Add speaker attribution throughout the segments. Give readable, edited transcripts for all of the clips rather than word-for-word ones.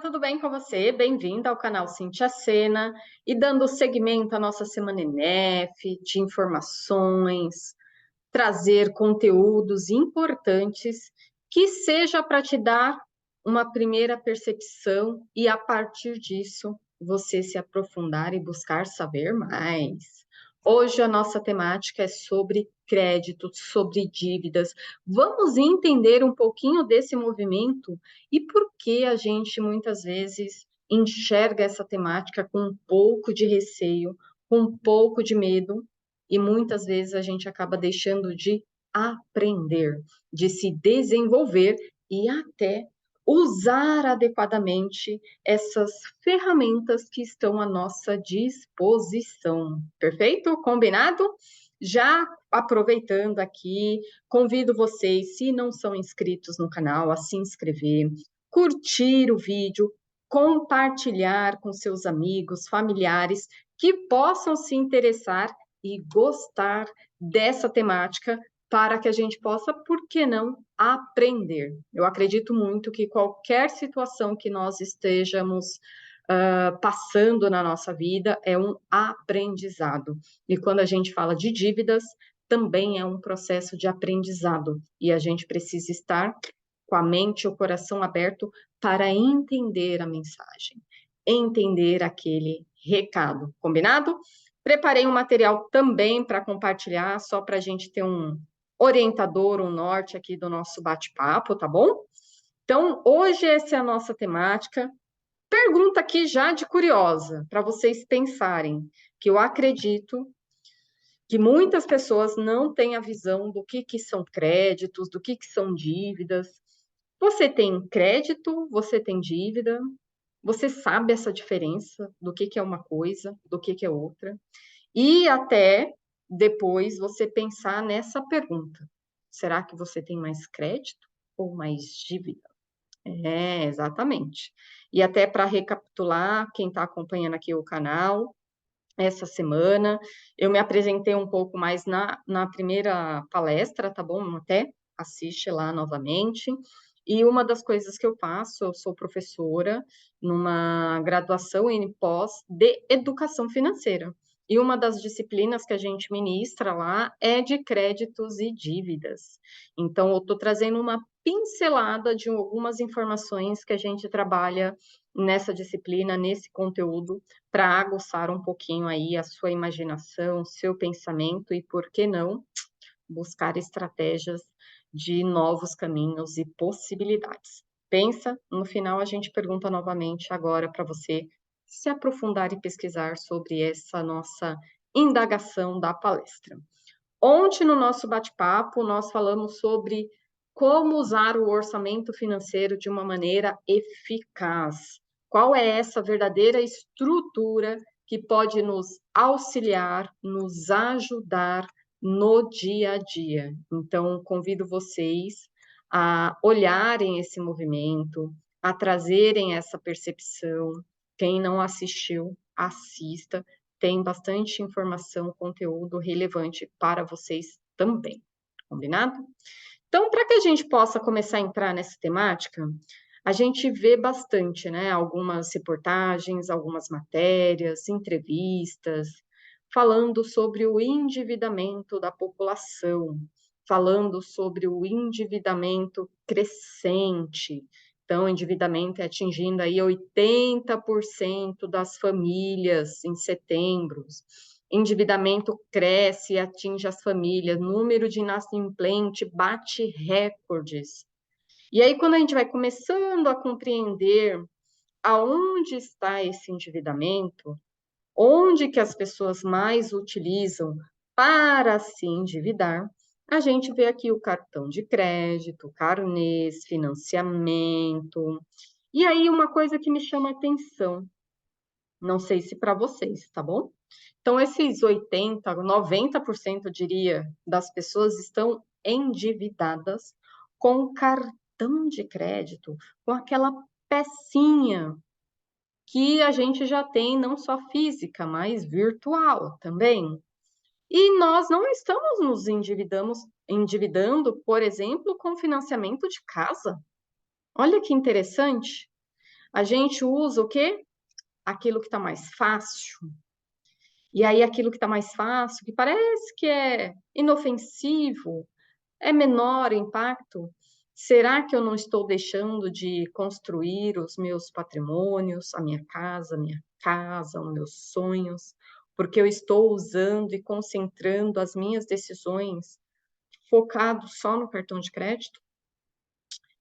Speaker 1: tudo bem com você? Bem-vinda ao canal Cintia Sena e dando seguimento à nossa semana ENEF, de informações, trazer conteúdos importantes que seja para te dar uma primeira percepção e a partir disso você se aprofundar e buscar saber mais. Hoje a nossa temática é sobre crédito, sobre dívidas. Vamos entender um pouquinho desse movimento e por que a gente muitas vezes enxerga essa temática com um pouco de receio, com um pouco de medo, e muitas vezes a gente acaba deixando de aprender, de se desenvolver e até usar adequadamente essas ferramentas que estão à nossa disposição. Perfeito? Combinado? Já aproveitando aqui, convido vocês, se não são inscritos no canal, a se inscrever, curtir o vídeo, compartilhar com seus amigos, familiares que possam se interessar e gostar dessa temática para que a gente possa, por que não, aprender. Eu acredito muito que qualquer situação que nós estejamos passando na nossa vida é um aprendizado. E quando a gente fala de dívidas, também é um processo de aprendizado. E a gente precisa estar com a mente e o coração aberto para entender a mensagem, entender aquele recado. Combinado? Preparei um material também para compartilhar, só para a gente ter um orientador, um norte aqui do nosso bate-papo, tá bom? Então, hoje essa é a nossa temática. Pergunta aqui já de curiosa, para vocês pensarem, que eu acredito que muitas pessoas não têm a visão do que são créditos, do que são dívidas. Você tem crédito, você tem dívida, você sabe essa diferença do que é uma coisa, do que é outra. E até depois você pensar nessa pergunta: será que você tem mais crédito ou mais dívida? É, exatamente. E até para recapitular, quem está acompanhando aqui o canal, essa semana, eu me apresentei um pouco mais na primeira palestra, tá bom? Até assiste lá novamente. E uma das coisas que eu faço, eu sou professora numa graduação em pós de educação financeira. E uma das disciplinas que a gente ministra lá é de créditos e dívidas. Então, eu estou trazendo uma pincelada de algumas informações que a gente trabalha nessa disciplina, nesse conteúdo, para aguçar um pouquinho aí a sua imaginação, seu pensamento e, por que não, buscar estratégias de novos caminhos e possibilidades. Pensa, no final a gente pergunta novamente agora para você se aprofundar e pesquisar sobre essa nossa indagação da palestra. Ontem, no nosso bate-papo, nós falamos sobre como usar o orçamento financeiro de uma maneira eficaz. Qual é essa verdadeira estrutura que pode nos auxiliar, nos ajudar no dia a dia? Então, convido vocês a olharem esse movimento, a trazerem essa percepção. Quem não assistiu, assista, tem bastante informação, conteúdo relevante para vocês também, combinado? Então, para que a gente possa começar a entrar nessa temática, a gente vê bastante, né? Algumas reportagens, algumas matérias, entrevistas, falando sobre o endividamento da população, falando sobre o endividamento crescente. Então, o endividamento é atingindo aí 80% das famílias em setembro. Endividamento cresce e atinge as famílias, número de inadimplente bate recordes. E aí, quando a gente vai começando a compreender aonde está esse endividamento, onde que as pessoas mais utilizam para se endividar, a gente vê aqui o cartão de crédito, carnês, financiamento. E aí, uma coisa que me chama a atenção, não sei se para vocês, tá bom? Então, esses 80, 90%, eu diria, das pessoas estão endividadas com cartão de crédito, com aquela pecinha que a gente já tem não só física, mas virtual também. E nós não estamos nos endividando, por exemplo, com financiamento de casa. Olha que interessante. A gente usa o quê? Aquilo que está mais fácil. E aí, aquilo que está mais fácil, que parece que é inofensivo, é menor impacto, será que eu não estou deixando de construir os meus patrimônios, a minha casa, os meus sonhos, porque eu estou usando e concentrando as minhas decisões focado só no cartão de crédito?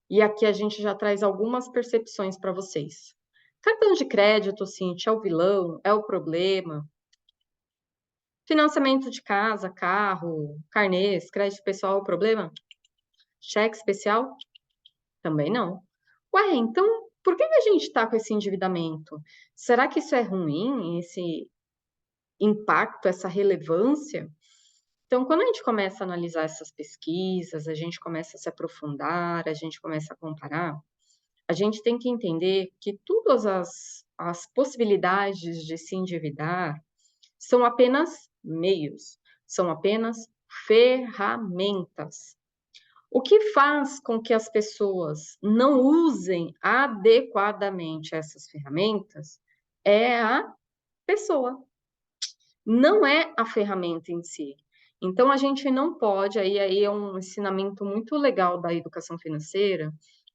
Speaker 1: E aqui a gente já traz algumas percepções para vocês. Cartão de crédito, Cintia, é o vilão, é o problema. Financiamento de casa, carro, carnês, crédito pessoal, é o problema? Cheque especial? Também não. Ué, então por que que a gente está com esse endividamento? Será que isso é ruim, esse impacto, essa relevância? Então, quando a gente começa a analisar essas pesquisas, a gente começa a se aprofundar, a gente começa a comparar, a gente tem que entender que todas as possibilidades de se endividar são apenas meios, são apenas ferramentas. O que faz com que as pessoas não usem adequadamente essas ferramentas é a pessoa, não é a ferramenta em si. Então, a gente não pode, aí é um ensinamento muito legal da educação financeira,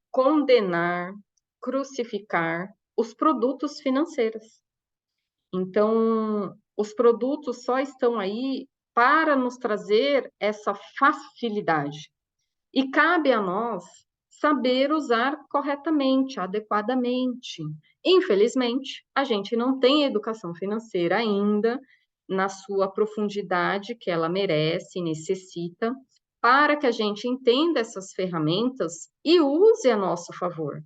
Speaker 1: condenar, crucificar os produtos financeiros. Então, os produtos só estão aí para nos trazer essa facilidade. E cabe a nós saber usar corretamente, adequadamente. Infelizmente, a gente não tem educação financeira ainda na sua profundidade que ela merece e necessita, para que a gente entenda essas ferramentas e use a nosso favor.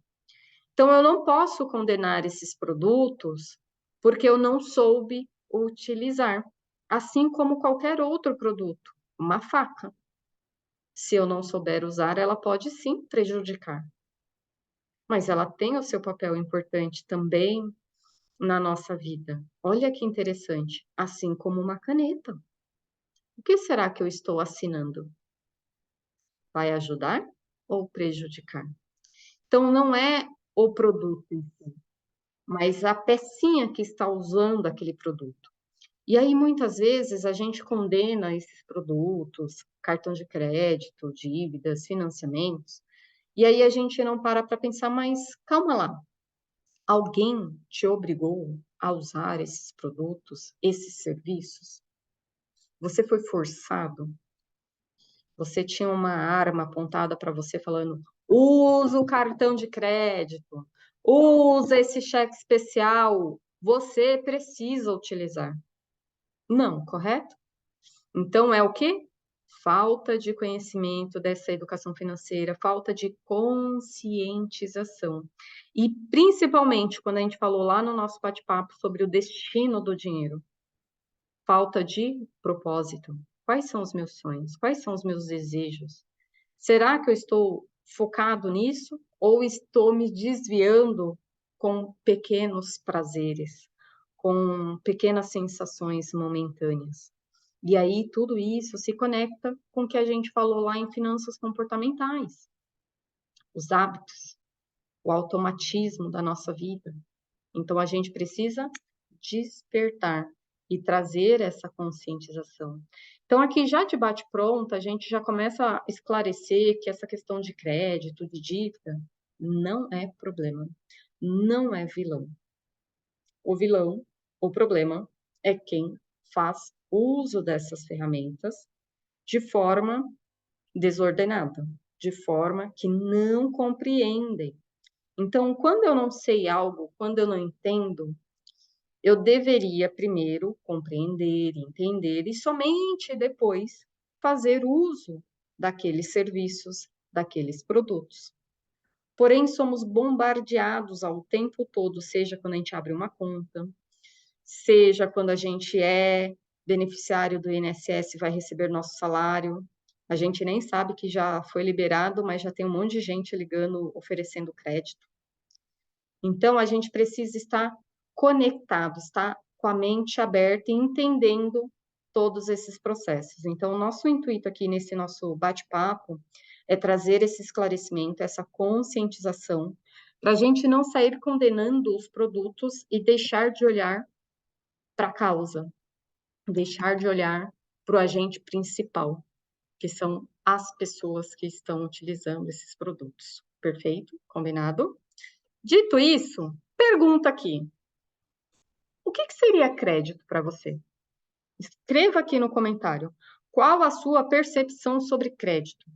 Speaker 1: Então, eu não posso condenar esses produtos porque eu não soube utilizar, assim como qualquer outro produto, uma faca. Se eu não souber usar, ela pode sim prejudicar, mas ela tem o seu papel importante também na nossa vida. Olha que interessante, assim como uma caneta. O que será que eu estou assinando? Vai ajudar ou prejudicar? Então, não é o produto em si, mas a pecinha que está usando aquele produto. E aí, muitas vezes, a gente condena esses produtos, cartão de crédito, dívidas, financiamentos, e aí a gente não para pensar, mas calma lá, alguém te obrigou a usar esses produtos, esses serviços? Você foi forçado? Você tinha uma arma apontada para você falando: usa o cartão de crédito, usa esse cheque especial, você precisa utilizar. Não, correto? Então é o quê? Falta de conhecimento dessa educação financeira, falta de conscientização. E principalmente quando a gente falou lá no nosso bate-papo sobre o destino do dinheiro, falta de propósito. Quais são os meus sonhos? Quais são os meus desejos? Será que eu estou focado nisso ou estou me desviando com pequenos prazeres, com pequenas sensações momentâneas? E aí tudo isso se conecta com o que a gente falou lá em finanças comportamentais, os hábitos, o automatismo da nossa vida. Então a gente precisa despertar e trazer essa conscientização. Então aqui já de bate-pronto, a gente já começa a esclarecer que essa questão de crédito, de dívida, não é problema, não é vilão. O vilão, o problema é quem faz uso dessas ferramentas de forma desordenada, de forma que não compreendem. Então, quando eu não sei algo, quando eu não entendo, eu deveria primeiro compreender, entender e somente depois fazer uso daqueles serviços, daqueles produtos. Porém, somos bombardeados ao tempo todo, seja quando a gente abre uma conta, seja quando a gente é beneficiário do INSS e vai receber nosso salário. A gente nem sabe que já foi liberado, mas já tem um monte de gente ligando, oferecendo crédito. Então, a gente precisa estar conectado, estar com a mente aberta e entendendo todos esses processos. Então, o nosso intuito aqui nesse nosso bate-papo é trazer esse esclarecimento, essa conscientização, para a gente não sair condenando os produtos e deixar de olhar para a causa, deixar de olhar para o agente principal, que são as pessoas que estão utilizando esses produtos. Perfeito? Combinado? Dito isso, pergunta aqui: o que seria crédito para você? Escreva aqui no comentário. Qual a sua percepção sobre crédito?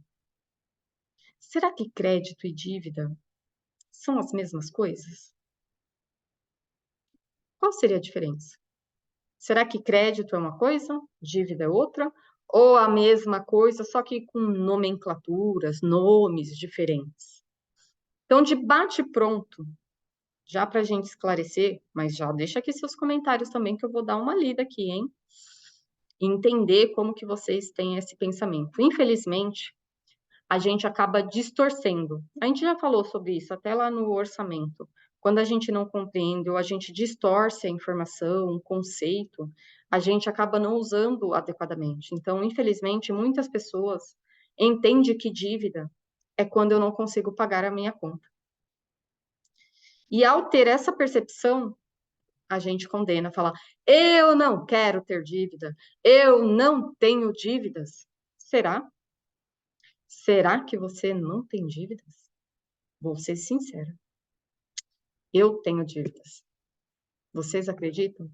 Speaker 1: Será que crédito e dívida são as mesmas coisas? Qual seria a diferença? Será que crédito é uma coisa, dívida é outra? Ou a mesma coisa, só que com nomenclaturas, nomes diferentes? Então, de bate-pronto, já para a gente esclarecer, mas já deixa aqui seus comentários também, que eu vou dar uma lida aqui, hein? Entender como que vocês têm esse pensamento. Infelizmente, a gente acaba distorcendo. A gente já falou sobre isso até lá no orçamento. Quando a gente não compreende ou a gente distorce a informação, o conceito, a gente acaba não usando adequadamente. Então, infelizmente, muitas pessoas entendem que dívida é quando eu não consigo pagar a minha conta. E ao ter essa percepção, a gente condena, fala: eu não quero ter dívida, eu não tenho dívidas. Será? Será que você não tem dívidas? Vou ser sincera. Eu tenho dívidas. Vocês acreditam?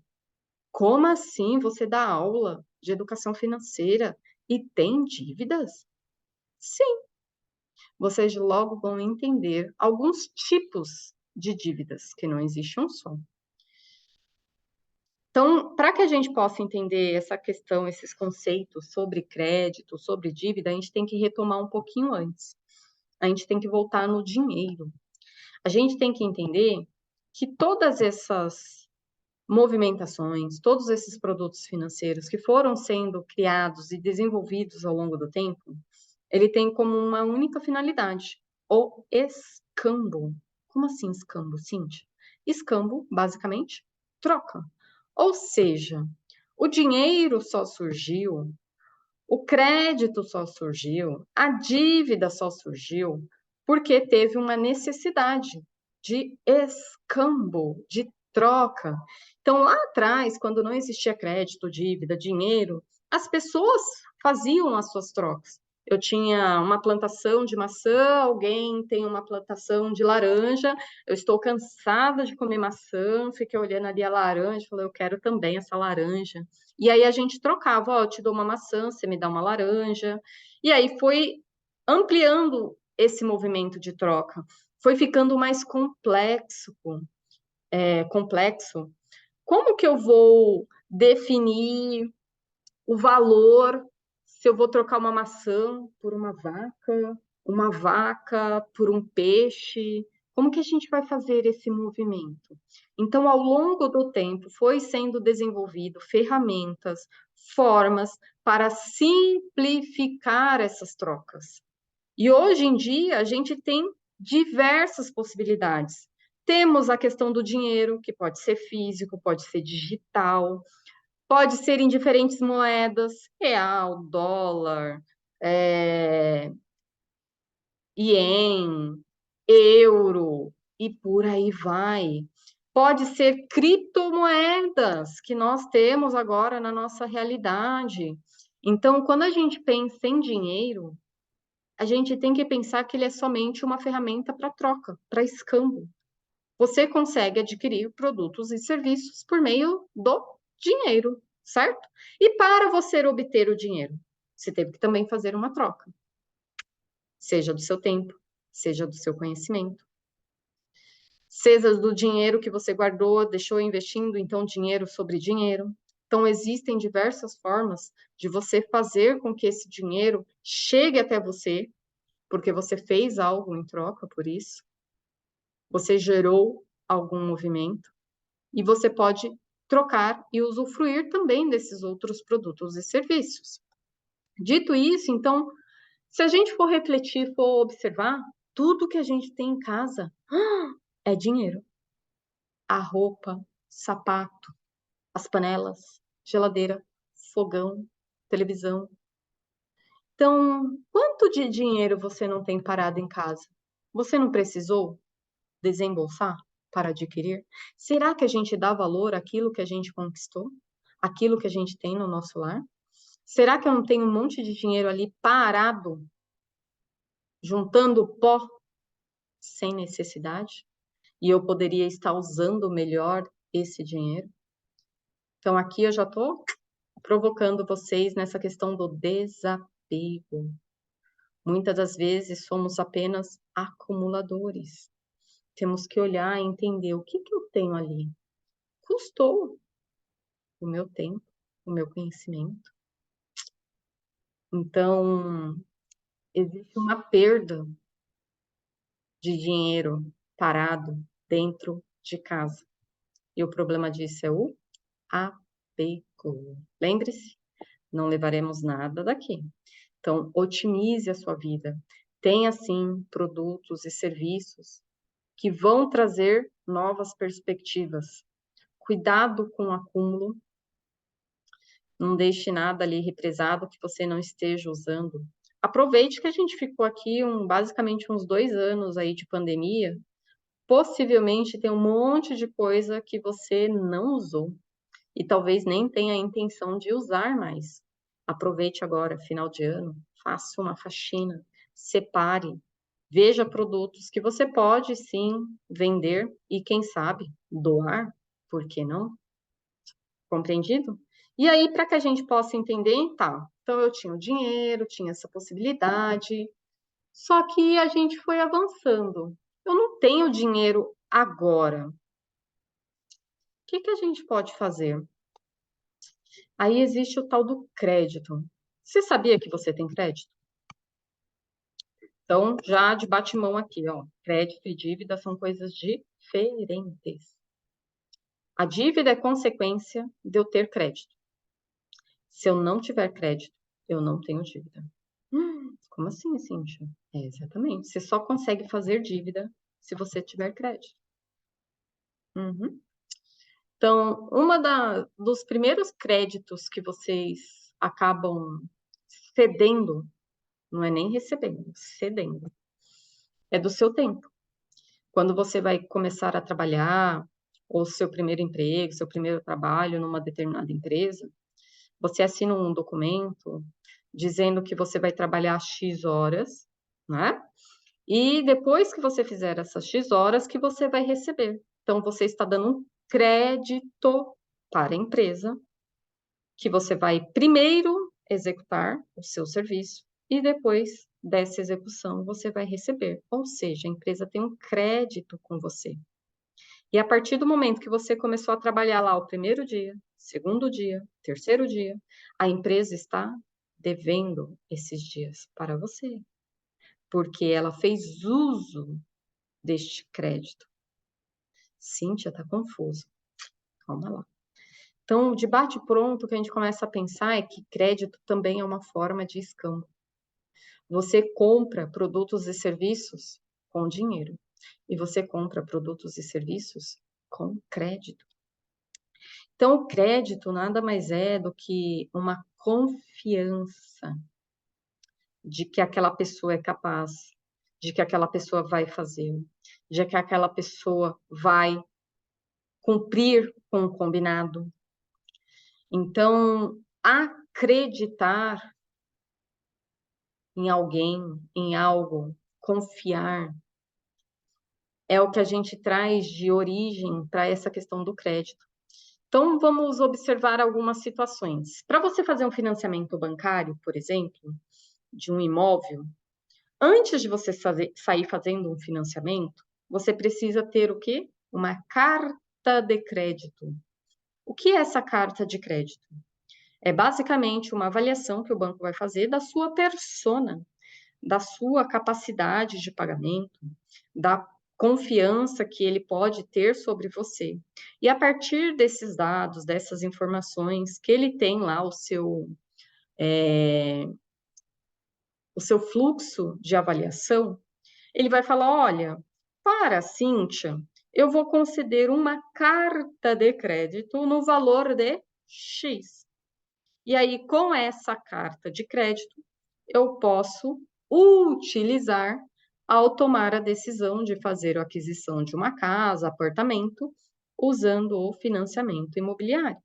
Speaker 1: Como assim você dá aula de educação financeira e tem dívidas? Sim. Vocês logo vão entender alguns tipos de dívidas, que não existe um só. Então, para que a gente possa entender essa questão, esses conceitos sobre crédito, sobre dívida, a gente tem que retomar um pouquinho antes. A gente tem que voltar no dinheiro. A gente tem que entender que todas essas movimentações, todos esses produtos financeiros que foram sendo criados e desenvolvidos ao longo do tempo, ele tem como uma única finalidade, o escambo. Como assim escambo, Cíntia? Escambo, basicamente, troca. Ou seja, o dinheiro só surgiu, o crédito só surgiu, a dívida só surgiu porque teve uma necessidade de escambo, de troca. Então, lá atrás, quando não existia crédito, dívida, dinheiro, as pessoas faziam as suas trocas. Eu tinha uma plantação de maçã, alguém tem uma plantação de laranja, eu estou cansada de comer maçã, fiquei olhando ali a laranja, falei, eu quero também essa laranja. E aí a gente trocava, ó, eu te dou uma maçã, você me dá uma laranja. E aí foi ampliando esse movimento de troca. Foi ficando mais complexo. Como que eu vou definir o valor se eu vou trocar uma maçã por uma vaca por um peixe? Como que a gente vai fazer esse movimento? Então, ao longo do tempo, foi sendo desenvolvido ferramentas, formas para simplificar essas trocas. E hoje em dia, a gente tem diversas possibilidades. Temos a questão do dinheiro, que pode ser físico, pode ser digital, pode ser em diferentes moedas, real, dólar, ien, euro e por aí vai. Pode ser criptomoedas que nós temos agora na nossa realidade. Então, quando a gente pensa em dinheiro, a gente tem que pensar que ele é somente uma ferramenta para troca, para escambo. Você consegue adquirir produtos e serviços por meio do dinheiro, certo? E para você obter o dinheiro, você teve que também fazer uma troca, seja do seu tempo, seja do seu conhecimento, seja do dinheiro que você guardou, deixou investindo, então dinheiro sobre dinheiro. Então, existem diversas formas de você fazer com que esse dinheiro chegue até você, porque você fez algo em troca por isso, você gerou algum movimento, e você pode trocar e usufruir também desses outros produtos e serviços. Dito isso, então, se a gente for refletir, for observar, tudo que a gente tem em casa é dinheiro. A roupa, sapato, as panelas, geladeira, fogão, televisão. Então, quanto de dinheiro você não tem parado em casa? Você não precisou desembolsar para adquirir? Será que a gente dá valor àquilo que a gente conquistou? Aquilo que a gente tem no nosso lar? Será que eu não tenho um monte de dinheiro ali parado, juntando pó sem necessidade? E eu poderia estar usando melhor esse dinheiro? Então, aqui eu já estou provocando vocês nessa questão do desapego. Muitas das vezes somos apenas acumuladores. Temos que olhar e entender o que eu tenho ali. Custou o meu tempo, o meu conhecimento. Então, existe uma perda de dinheiro parado dentro de casa. E o problema disso é o apego. Lembre-se, não levaremos nada daqui. Então, otimize a sua vida. Tenha, sim, produtos e serviços que vão trazer novas perspectivas. Cuidado com o acúmulo. Não deixe nada ali represado que você não esteja usando. Aproveite que a gente ficou aqui basicamente uns 2 anos aí de pandemia. Possivelmente tem um monte de coisa que você não usou e talvez nem tenha a intenção de usar mais. Aproveite agora, final de ano, faça uma faxina, separe, veja produtos que você pode sim vender e, quem sabe, doar, por que não? Compreendido? E aí, para que a gente possa entender, tá, então eu tinha o dinheiro, tinha essa possibilidade, só que a gente foi avançando. Eu não tenho dinheiro agora. O que a gente pode fazer? Aí existe o tal do crédito. Você sabia que você tem crédito? Então, já de bate-mão aqui, ó. Crédito e dívida são coisas diferentes. A dívida é consequência de eu ter crédito. Se eu não tiver crédito, eu não tenho dívida. Como assim, Cíntia? É, exatamente. Você só consegue fazer dívida se você tiver crédito. Uhum. Então, dos primeiros créditos que vocês acabam cedendo, não é nem recebendo, cedendo, é do seu tempo. Quando você vai começar a trabalhar, ou seu primeiro emprego, seu primeiro trabalho numa determinada empresa, você assina um documento dizendo que você vai trabalhar X horas, né? E depois que você fizer essas X horas, que você vai receber. Então, você está dando um crédito para a empresa, que você vai primeiro executar o seu serviço e depois dessa execução você vai receber. Ou seja, a empresa tem um crédito com você. E a partir do momento que você começou a trabalhar lá o primeiro dia, segundo dia, terceiro dia, a empresa está devendo esses dias para você, porque ela fez uso deste crédito. Cíntia, está confuso. Calma lá. Então, de bate-pronto, o que a gente começa a pensar é que crédito também é uma forma de escambo. Você compra produtos e serviços com dinheiro e você compra produtos e serviços com crédito. Então, o crédito nada mais é do que uma confiança de que aquela pessoa é capaz, de que aquela pessoa vai fazer, de que aquela pessoa vai cumprir com o combinado. Então, acreditar em alguém, em algo, confiar, é o que a gente traz de origem para essa questão do crédito. Então, vamos observar algumas situações. Para você fazer um financiamento bancário, por exemplo, de um imóvel, antes de você sair fazendo um financiamento, você precisa ter o quê? Uma carta de crédito. O que é essa carta de crédito? É basicamente uma avaliação que o banco vai fazer da sua persona, da sua capacidade de pagamento, da confiança que ele pode ter sobre você. E a partir desses dados, dessas informações, que ele tem lá o seu fluxo de avaliação, ele vai falar: olha, para a Cíntia, eu vou conceder uma carta de crédito no valor de X. E aí, com essa carta de crédito, eu posso utilizar ao tomar a decisão de fazer a aquisição de uma casa, apartamento, usando o financiamento imobiliário.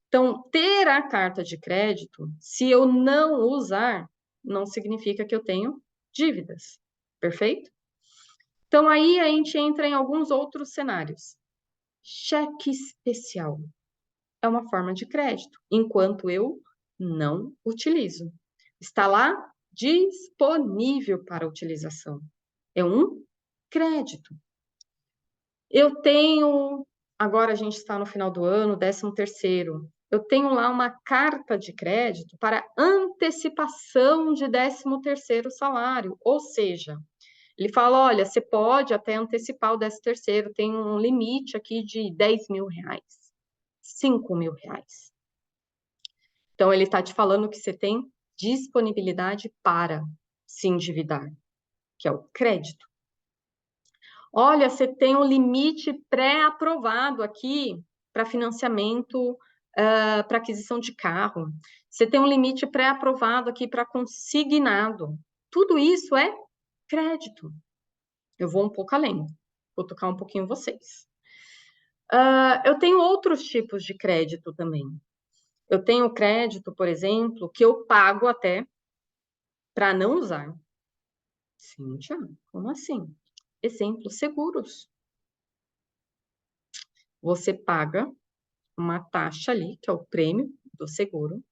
Speaker 1: Então, ter a carta de crédito, se eu não usar, não significa que eu tenho dívidas, perfeito? Então, aí a gente entra em alguns outros cenários. Cheque especial é uma forma de crédito, enquanto eu não utilizo. Está lá disponível para utilização. É um crédito. Eu tenho, agora a gente está no final do ano, 13º. Eu tenho lá uma carta de crédito para antecipação de 13º salário. Ou seja, ele fala, olha, você pode até antecipar o 13º, tem um limite aqui de 10 mil reais, 5 mil reais. Então, ele está te falando que você tem disponibilidade para se endividar, que é o crédito. Olha, você tem um limite pré-aprovado aqui para financiamento, para aquisição de carro. Você tem um limite pré-aprovado aqui para consignado. Tudo isso é crédito. Eu vou um pouco além, vou tocar um pouquinho vocês. Eu tenho outros tipos de crédito também. Eu tenho crédito, por exemplo, que eu pago até para não usar. Cíntia, como assim? Exemplo, seguros. Você paga uma taxa ali, que é o prêmio do seguro,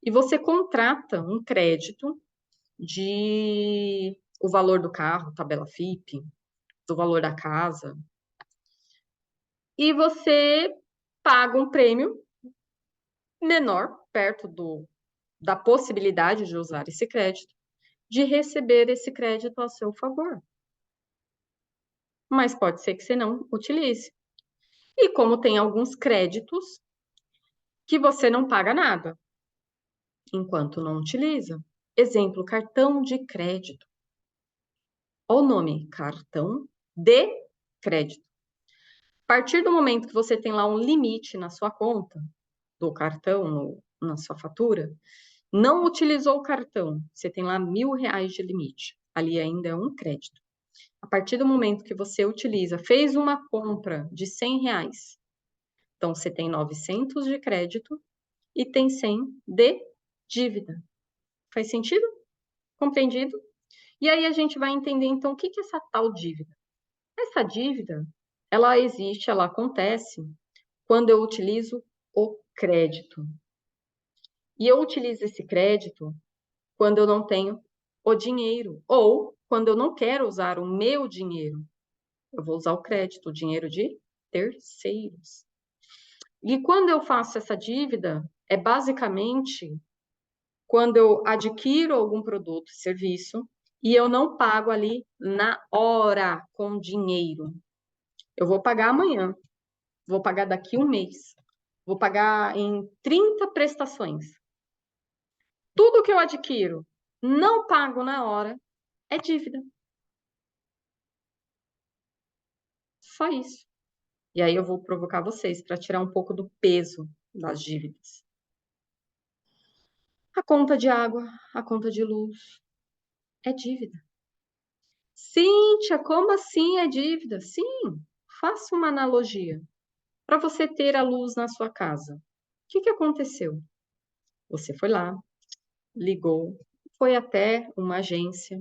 Speaker 1: e você contrata um crédito de o valor do carro, tabela FIP, do valor da casa, e você paga um prêmio menor, perto da possibilidade de usar esse crédito, de receber esse crédito a seu favor. Mas pode ser que você não utilize. E como tem alguns créditos que você não paga nada enquanto não utiliza. Exemplo, cartão de crédito. Olha o nome, cartão de crédito. A partir do momento que você tem lá um limite na sua conta, do cartão, na sua fatura, não utilizou o cartão, você tem lá R$ 1.000 de limite. Ali ainda é um crédito. A partir do momento que você utiliza, fez uma compra de R$ 100, então você tem 900 de crédito e tem 100 de dívida. Faz sentido? Compreendido? E aí a gente vai entender, então, o que é essa tal dívida? Essa dívida, ela existe, ela acontece quando eu utilizo o crédito. E eu utilizo esse crédito quando eu não tenho o dinheiro, ou quando eu não quero usar o meu dinheiro. Eu vou usar o crédito, o dinheiro de terceiros. E quando eu faço essa dívida, é basicamente quando eu adquiro algum produto e serviço e eu não pago ali na hora com dinheiro. Eu vou pagar amanhã, vou pagar daqui um mês, vou pagar em 30 prestações. Tudo que eu adquiro, não pago na hora, é dívida. Só isso. E aí eu vou provocar vocês para tirar um pouco do peso das dívidas. A conta de água, a conta de luz, é dívida. Cíntia, como assim é dívida? Sim, faça uma analogia. Para você ter a luz na sua casa, o que aconteceu? Você foi lá, ligou, foi até uma agência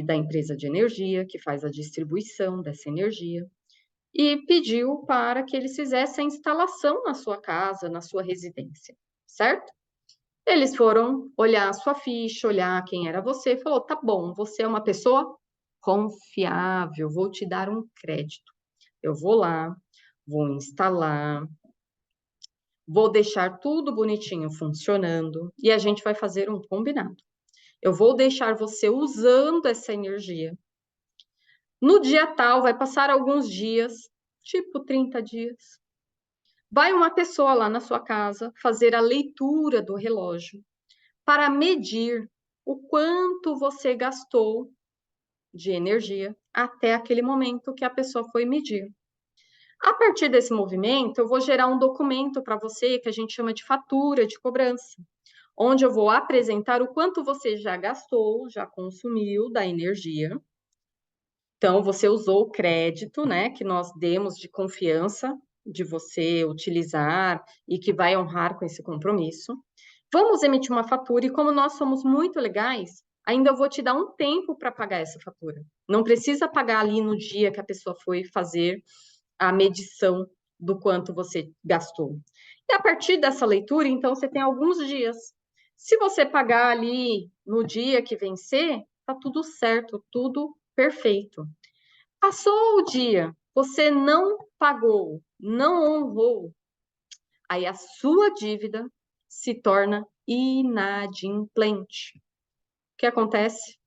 Speaker 1: da empresa de energia que faz a distribuição dessa energia e pediu para que eles fizessem a instalação na sua casa, na sua residência, certo? Eles foram olhar a sua ficha, olhar quem era você, falou: tá bom, você é uma pessoa confiável, vou te dar um crédito. Eu vou lá, vou instalar, vou deixar tudo bonitinho funcionando e a gente vai fazer um combinado. Eu vou deixar você usando essa energia. No dia tal, vai passar alguns dias, tipo 30 dias. Vai uma pessoa lá na sua casa fazer a leitura do relógio para medir o quanto você gastou de energia até aquele momento que a pessoa foi medir. A partir desse movimento, eu vou gerar um documento para você que a gente chama de fatura de cobrança, onde eu vou apresentar o quanto você já gastou, já consumiu da energia. Então, você usou o crédito, né, que nós demos de confiança de você utilizar e que vai honrar com esse compromisso. Vamos emitir uma fatura e como nós somos muito legais, ainda eu vou te dar um tempo para pagar essa fatura. Não precisa pagar ali no dia que a pessoa foi fazer a medição do quanto você gastou. E a partir dessa leitura, então, você tem alguns dias. Se você pagar ali no dia que vencer, tá tudo certo, tudo perfeito. Passou o dia, você não pagou, não honrou, aí a sua dívida se torna inadimplente. O que acontece?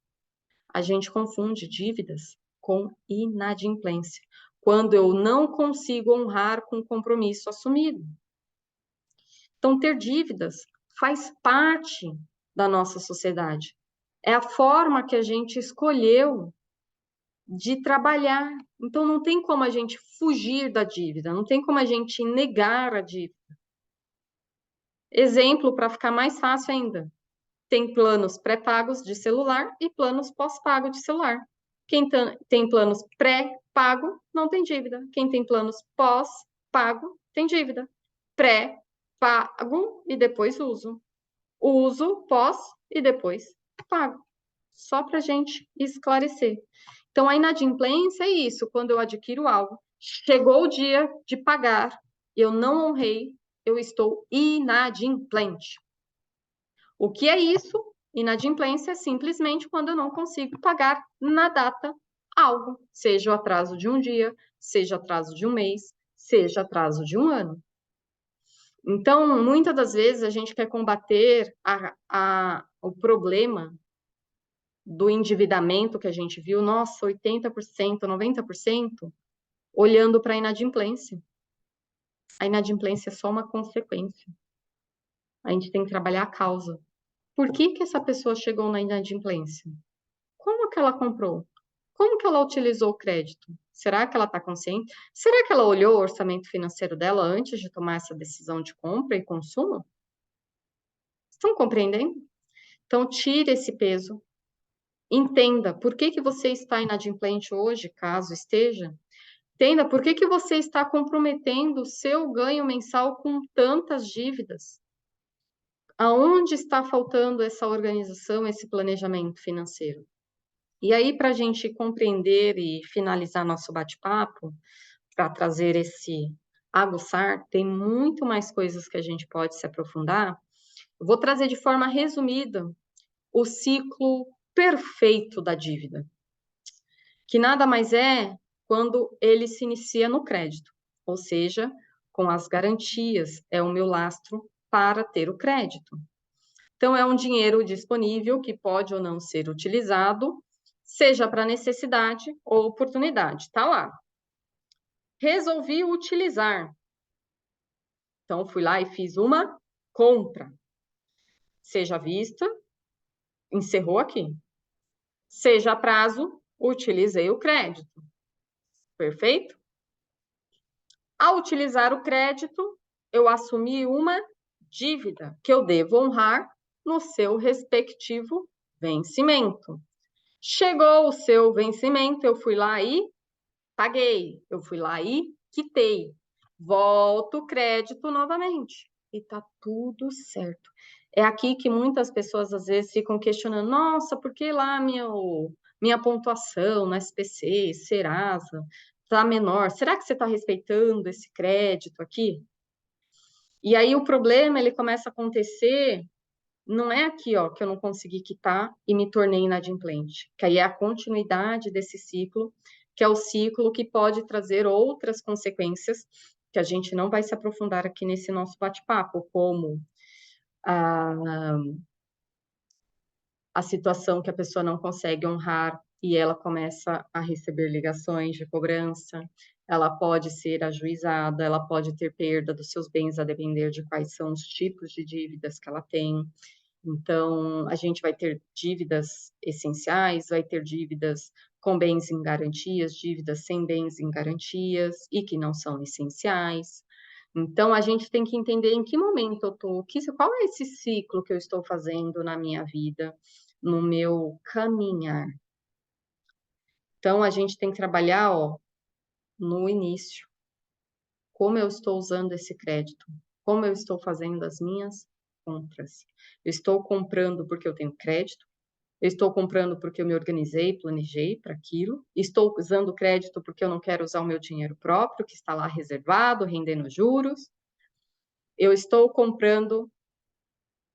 Speaker 1: A gente confunde dívidas com inadimplência, quando eu não consigo honrar com o compromisso assumido. Então, ter dívidas faz parte da nossa sociedade. É a forma que a gente escolheu de trabalhar. Então, não tem como a gente fugir da dívida, não tem como a gente negar a dívida. Exemplo, para ficar mais fácil ainda, tem planos pré-pagos de celular e planos pós-pago de celular. Quem tem planos pré-pago não tem dívida. Quem tem planos pós-pago tem dívida. Pré-pago e depois uso. Uso, pós e depois pago. Só para a gente esclarecer. Então, a inadimplência é isso, quando eu adquiro algo, chegou o dia de pagar, eu não honrei, eu estou inadimplente. O que é isso? Inadimplência é simplesmente quando eu não consigo pagar na data algo, seja o atraso de um dia, seja atraso de um mês, seja atraso de um ano. Então, muitas das vezes a gente quer combater o problema do endividamento que a gente viu, nossa, 80%, 90%, olhando para a inadimplência. A inadimplência é só uma consequência. A gente tem que trabalhar a causa. Por que que essa pessoa chegou na inadimplência? Como que ela comprou? Como que ela utilizou o crédito? Será que ela está consciente? Será que ela olhou o orçamento financeiro dela antes de tomar essa decisão de compra e consumo? Estão compreendendo? Então, tire esse peso. Entenda por que que você está inadimplente hoje, caso esteja. Entenda por que que você está comprometendo o seu ganho mensal com tantas dívidas. Aonde está faltando essa organização, esse planejamento financeiro? E aí, para a gente compreender e finalizar nosso bate-papo, para trazer esse aguçar, tem muito mais coisas que a gente pode se aprofundar. Eu vou trazer de forma resumida o ciclo perfeito da dívida, que nada mais é quando ele se inicia no crédito, ou seja, com as garantias, é o meu lastro para ter o crédito. Então, é um dinheiro disponível que pode ou não ser utilizado, seja para necessidade ou oportunidade. Está lá. Resolvi utilizar. Então, fui lá e fiz uma compra. Seja à vista, encerrou aqui. Seja a prazo, utilizei o crédito. Perfeito? Ao utilizar o crédito, eu assumi uma dívida que eu devo honrar no seu respectivo vencimento. Chegou o seu vencimento, eu fui lá e paguei, eu fui lá e quitei. Volto o crédito novamente. E tá tudo certo. É aqui que muitas pessoas às vezes ficam questionando: nossa, por que lá minha pontuação no SPC, Serasa, tá menor? Será que você está respeitando esse crédito aqui? E aí o problema ele começa a acontecer, não é aqui, ó, que eu não consegui quitar e me tornei inadimplente, que aí é a continuidade desse ciclo, que é o ciclo que pode trazer outras consequências que a gente não vai se aprofundar aqui nesse nosso bate-papo, como a, a situação que a pessoa não consegue honrar e ela começa a receber ligações de cobrança, ela pode ser ajuizada, ela pode ter perda dos seus bens a depender de quais são os tipos de dívidas que ela tem. Então, a gente vai ter dívidas essenciais, vai ter dívidas com bens em garantias, dívidas sem bens em garantias e que não são essenciais. Então, a gente tem que entender em que momento eu estou, qual é esse ciclo que eu estou fazendo na minha vida, no meu caminhar. Então, a gente tem que trabalhar, ó, no início. Como eu estou usando esse crédito? Como eu estou fazendo as minhas compras? Eu estou comprando porque eu tenho crédito? Eu estou comprando porque eu me organizei, planejei para aquilo? Estou usando crédito porque eu não quero usar o meu dinheiro próprio, que está lá reservado, rendendo juros? Eu estou comprando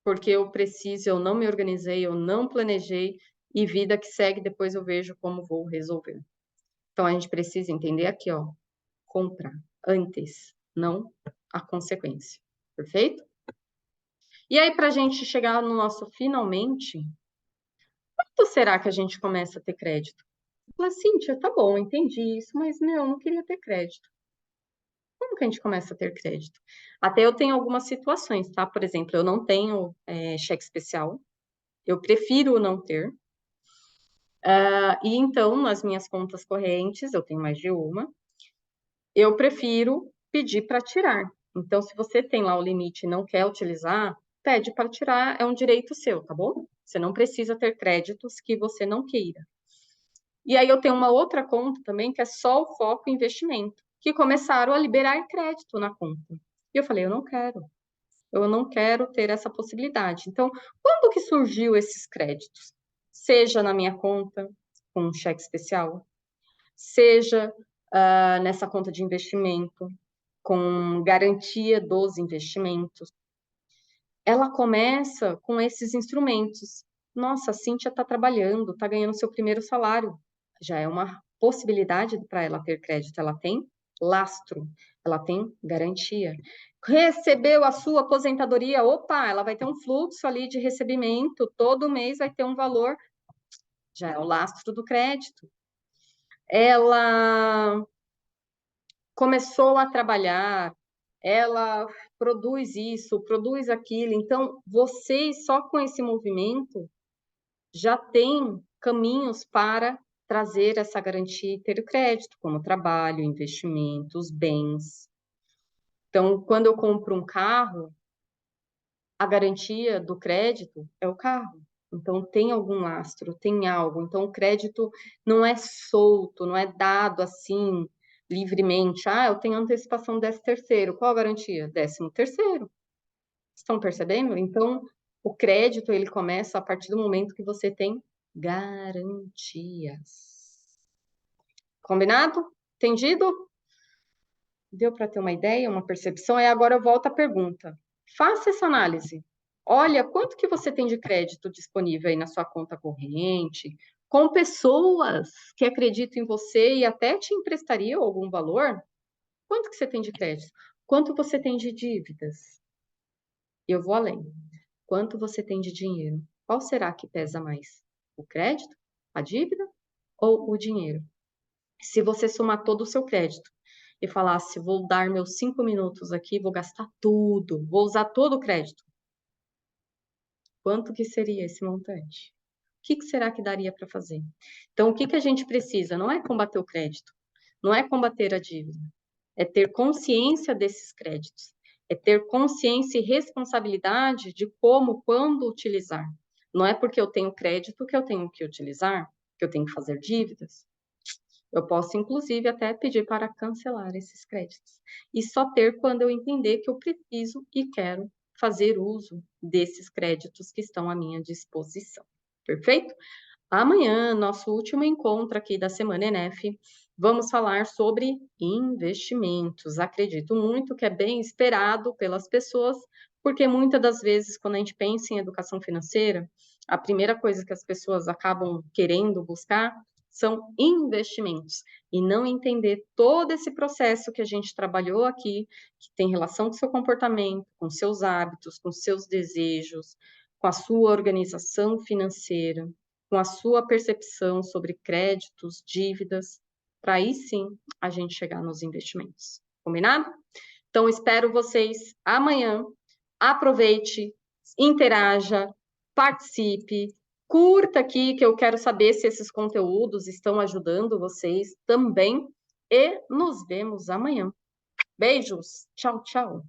Speaker 1: porque eu preciso, eu não me organizei, eu não planejei, e vida que segue, depois eu vejo como vou resolver. Então, a gente precisa entender aqui, ó, comprar antes, não a consequência. Perfeito? E aí, para a gente chegar no nosso finalmente, quanto será que a gente começa a ter crédito? Fala, Cíntia, tá bom, entendi isso, mas, meu, eu não queria ter crédito. Como que a gente começa a ter crédito? Até eu tenho algumas situações, tá? Por exemplo, eu não tenho cheque especial, eu prefiro não ter. E então, nas minhas contas correntes, eu tenho mais de uma, eu prefiro pedir para tirar. Então, se você tem lá o limite e não quer utilizar, pede para tirar, é um direito seu, tá bom? Você não precisa ter créditos que você não queira. E aí eu tenho uma outra conta também que é só o foco em investimento, que começaram a liberar crédito na conta. E eu falei, eu não quero ter essa possibilidade. Então, quando que surgiu esses créditos? Seja na minha conta, com um cheque especial, seja nessa conta de investimento, com garantia dos investimentos. Ela começa com esses instrumentos. Nossa, a Cíntia está trabalhando, está ganhando seu primeiro salário. Já é uma possibilidade para ela ter crédito. Ela tem lastro, ela tem garantia. Recebeu a sua aposentadoria, opa, ela vai ter um fluxo ali de recebimento, todo mês vai ter um valor, já é o lastro do crédito. Ela começou a trabalhar, ela produz isso, produz aquilo. Então, vocês só com esse movimento já têm caminhos para trazer essa garantia e ter o crédito, como trabalho, investimentos, bens. Então, quando eu compro um carro, a garantia do crédito é o carro. Então, tem algum lastro, tem algo. Então, o crédito não é solto, não é dado assim livremente. Ah, eu tenho antecipação 13º. Qual a garantia? 13º. Estão percebendo? Então, o crédito, ele começa a partir do momento que você tem garantias. Combinado? Entendido? Deu para ter uma ideia, uma percepção? E agora eu volto à pergunta. Faça essa análise. Olha, quanto que você tem de crédito disponível aí na sua conta corrente, com pessoas que acreditam em você e até te emprestariam algum valor? Quanto que você tem de crédito? Quanto você tem de dívidas? Eu vou além. Quanto você tem de dinheiro? Qual será que pesa mais? O crédito, a dívida ou o dinheiro? Se você somar todo o seu crédito e falar, se vou dar meus 5 minutos aqui, vou gastar tudo, vou usar todo o crédito. Quanto que seria esse montante? O que será que daria para fazer? Então, o que a gente precisa? Não é combater o crédito, não é combater a dívida, é ter consciência desses créditos, é ter consciência e responsabilidade de como, quando utilizar. Não é porque eu tenho crédito que eu tenho que utilizar, que eu tenho que fazer dívidas. Eu posso, inclusive, até pedir para cancelar esses créditos. E só ter quando eu entender que eu preciso e quero fazer uso desses créditos que estão à minha disposição. Perfeito? Amanhã, nosso último encontro aqui da Semana ENEF, vamos falar sobre investimentos. Acredito muito que é bem esperado pelas pessoas, porque muitas das vezes, quando a gente pensa em educação financeira, a primeira coisa que as pessoas acabam querendo buscar são investimentos e não entender todo esse processo que a gente trabalhou aqui, que tem relação com seu comportamento, com seus hábitos, com seus desejos, com a sua organização financeira, com a sua percepção sobre créditos, dívidas, para aí sim a gente chegar nos investimentos. Combinado? Então, espero vocês amanhã. Aproveite, interaja, participe, curta aqui, que eu quero saber se esses conteúdos estão ajudando vocês também. E nos vemos amanhã. Beijos, tchau, tchau.